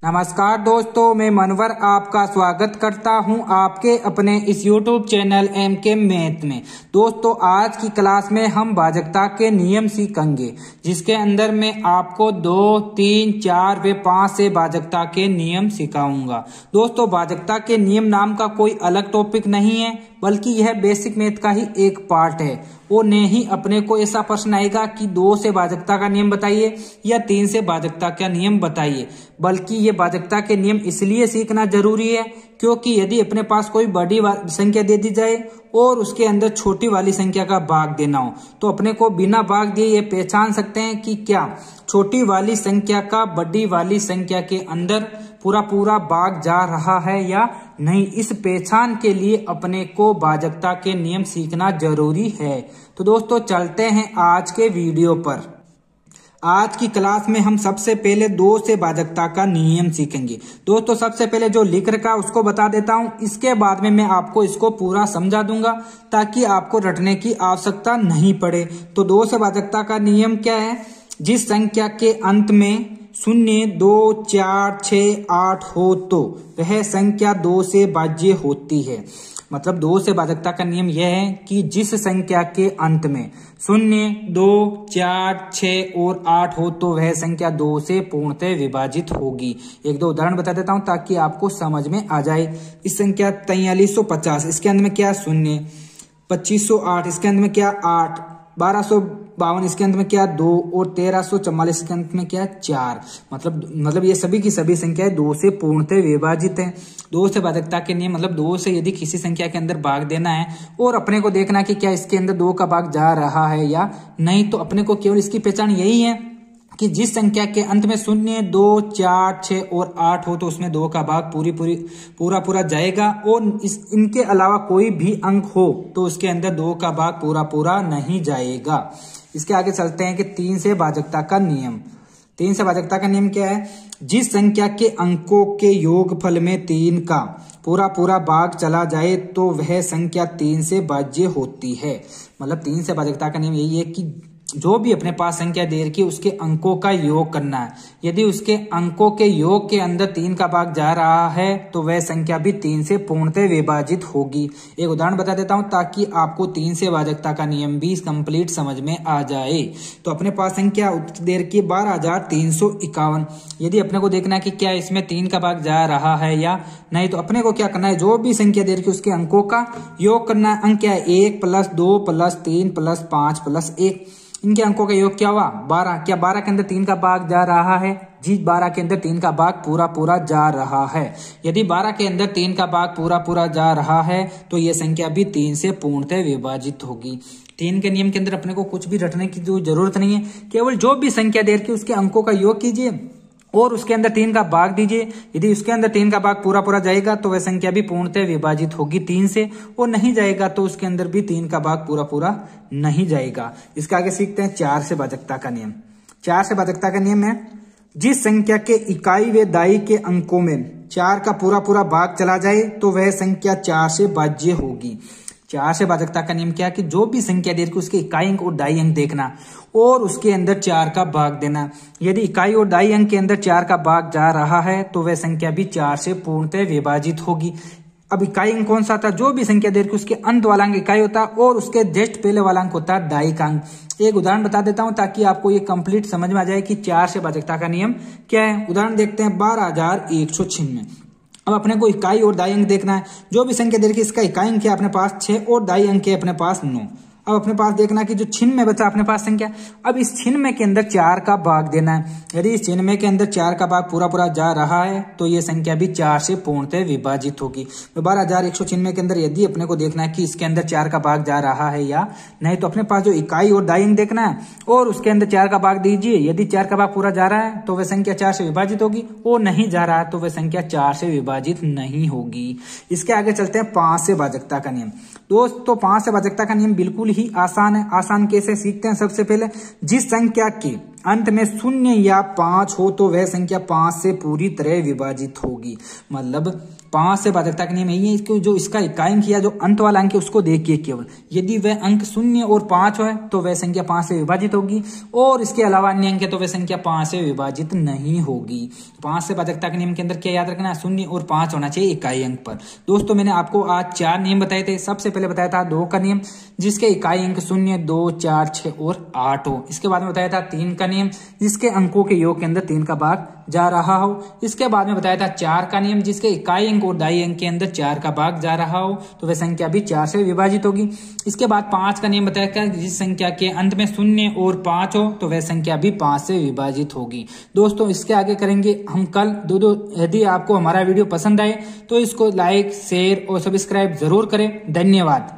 नमस्कार दोस्तों, मैं मनवर आपका स्वागत करता हूं आपके अपने इस YouTube चैनल MK मैथ में। दोस्तों, आज की क्लास में हम भाजकता के नियम सीखेंगे, जिसके अंदर मैं आपको 2, 3, 4 व 5 से भाजकता के नियम सिखाऊंगा। दोस्तों, भाजकता के नियम नाम का कोई अलग टॉपिक नहीं है, बल्कि यह बेसिक मैथ का ही एक पार्ट है। वो नहीं अपने को ऐसा प्रश्न आएगा कि 2 से भाजकता का नियम बताइए या 3 से भाजकता का नियम बताइए, बल्कि ये भाजकता के नियम इसलिए सीखना जरूरी है क्योंकि यदि अपने पास कोई बड़ी संख्या दे दी जाए और उसके अंदर छोटी वाली संख्या का भाग देना हो, तो अपने को बिना भाग दिए ये पहचान सकते हैं कि क्या छोटी वाली संख्या का बड़ी वाली संख्या के अंदर पूरा भाग जा रहा है या नहीं। इस पहचान के लिए अपने को भाजकता के नियम सीखना जरूरी है। तो दोस्तों, चलते हैं आज के वीडियो पर। आज की क्लास में हम सबसे पहले 2 से भाजकता का नियम सीखेंगे। दोस्तों, सबसे पहले जो लिख रखा है उसको बता देता हूं, इसके बाद में मैं आपको इसको पूरा समझा दूंगा ताकि आपको रटने की आवश्यकता नहीं पड़े। तो 2 से भाजकता का नियम क्या है? जिस संख्या के अंत में 0, 2, 4, 6, 8 हो तो वह संख्या 2 से भाज्य होती है। मतलब 2 से भाजकता का नियम यह है कि जिस संख्या के अंत में 0, 2, 4, 6 और 8 हो तो वह संख्या 2 से पूर्णतः विभाजित होगी। 1-2 उदाहरण बता देता हूं ताकि आपको समझ में आ जाए। इस संख्या 4350, इसके अंत में क्या 0, 2508 इसके अंत में क्या 8, 1252 इसके अंत में क्या 2 और 1344 इसके अंत में क्या 4। मतलब ये सभी की सभी संख्याएं 2 से पूर्णतः विभाजित है। 2 से भाजकता के नियम मतलब 2 से यदि किसी संख्या के अंदर भाग देना है और अपने को देखना कि क्या इसके अंदर 2 का भाग जा रहा है या नहीं, तो अपने को केवल इसकी पहचान यही है कि जिस संख्या के अंत में 0, 2, 4, 6 और 8 हो तो उसमें 2 का भाग पूरा जाएगा और इनके अलावा कोई भी अंक हो तो उसके अंदर 2 का भाग पूरा नहीं जाएगा। इसके आगे चलते हैं कि 3 से भाजकता का नियम। 3 से भाजकता का नियम क्या है? जिस संख्या के अंकों के योगफल में 3 का पूरा भाग चला जाए तो वह संख्या 3 से भाज्य होती है। मतलब 3 से भाजकता का नियम यही है कि जो भी अपने पास संख्या दे रखी है उसके अंकों का योग करना है। यदि उसके अंकों के योग के अंदर 3 का भाग जा रहा है तो वह संख्या भी 3 से पूर्णतः विभाजित होगी। एक उदाहरण बता देता हूं ताकि आपको 3 से भाजकता का नियम भी कंप्लीट समझ में आ जाए। तो अपने पास संख्या दे रखी 12351। यदि अपने को देखना है कि क्या इसमें 3 का भाग जा रहा है या नहीं, तो अपने को क्या करना है, जो भी संख्या दे रखी उसके अंकों का योग करना है। अंक क्या है? 1 + 2 + 3 + 5 + 1। इनके अंकों का योग क्या हुआ? 12। क्या 12 के अंदर 3 का भाग जा रहा है? जी, 12 के अंदर 3 का भाग पूरा जा रहा है। यदि 12 के अंदर 3 का भाग पूरा जा रहा है तो यह संख्या भी 3 से पूर्णतः विभाजित होगी। 3 के नियम के अंदर अपने को कुछ भी रटने की जो जरूरत नहीं है, केवल जो भी संख्या दे रखी उसके अंकों का योग कीजिए और उसके अंदर 3 का भाग दीजिए। यदि उसके अंदर 3 का भाग पूरा जाएगा तो वह संख्या भी पूर्णतः विभाजित होगी 3 से, और नहीं जाएगा तो उसके अंदर भी 3 का भाग पूरा नहीं जाएगा। इसके आगे सीखते हैं 4 से भाजकता का नियम। 4 से भाजकता का नियम है, जिस संख्या के इकाई व दाई के अंकों में 4 का पूरा भाग चला जाए तो वह संख्या 4 से भाज्य होगी। 4 से भाजकता का नियम क्या है कि जो भी संख्या दे रखी उसके इकाई अंक और दाई अंक देखना और उसके अंदर 4 का भाग देना। यदि इकाई और दाई अंक के अंदर 4 का भाग जा रहा है तो वह संख्या भी 4 से पूर्णतः विभाजित होगी। अब इकाई अंक कौन सा था? जो भी संख्या दे रखी उसके अंत वाला अंक इकाई होता है और उसके जस्ट पहले वाला अंक होता है दाई का अंक। एक उदाहरण बता देता हूं ताकि आपको ये कंप्लीट समझ में आ जाए कि 4 से भाजकता का नियम क्या है। उदाहरण देखते हैं 12196। अब अपने को इकाई और दाई अंक देखना है। जो भी संख्या दे रखी इसका इकाई अंक है अपने पास 6 और दाई अंक है अपने पास 9। अब अपने पास देखना कि जो छिन्न में बचा अपने पास संख्या, अब इस छिन्न में के अंदर 4 का भाग देना है। यदि इस छिन्न में के अंदर 4 का भाग पूरा जा रहा है तो ये संख्या भी 4 से पूर्णतः विभाजित होगी। 12196 के अंदर यदि अपने को देखना है कि इसके अंदर 4 का भाग जा रहा है या नहीं, तो अपने पास जो इकाई और दाई अंक देखना है और उसके अंदर 4 का भाग दीजिए। यदि 4 का भाग पूरा जा रहा है तो वह संख्या 4 से विभाजित होगी, और नहीं जा रहा है तो वह संख्या 4 से विभाजित नहीं होगी। इसके आगे चलते हैं 5 से भाजकता का नियम। दोस्तों, 5 से भाजकता का नियम बिल्कुल ही आसान है। आसान कैसे सीखते हैं? सबसे पहले जिस संख्या के अंत में 0 या 5 हो तो वह संख्या 5 से पूरी तरह विभाजित होगी। मतलब 5 से भाजकता का नियम यही है कि जो इसका इकाई अंक या जो अंत वाला अंक है उसको देखिए केवल, यदि वह अंक 0 और 5 है तो वह संख्या 5 से विभाजित होगी, और इसके अलावा अन्य अंक है तो वह संख्या 5 से विभाजित नहीं होगी। 5 से भाजकता के नियम के अंदर क्या याद रखना है, 0 और 5 होना चाहिए इकाई अंक पर। दोस्तों मैंने आपको आज 4 नियम बताए थे। सबसे पहले बताया था 2 का नियम जिसके इकाई अंक 0, 2, 4, 6 और 8 हो। इसके बाद में बताया था 3 का नियम जिसके अंकों के योग के अंदर 3 का भाग जा रहा हो। इसके बाद में बताया था 4 का नियम जिसके इकाई अंक और दाई अंक के अंदर 4 का भाग जा रहा हो तो वह संख्या भी 4 से विभाजित होगी। इसके बाद 5 का नियम बताया था जिस संख्या के अंत में 0 और 5 हो तो वह संख्या भी 5 से विभाजित होगी। दोस्तों इसके आगे करेंगे हम कल दो। यदि आपको हमारा वीडियो पसंद आए तो इसको लाइक, शेयर और सब्सक्राइब जरूर करें। धन्यवाद।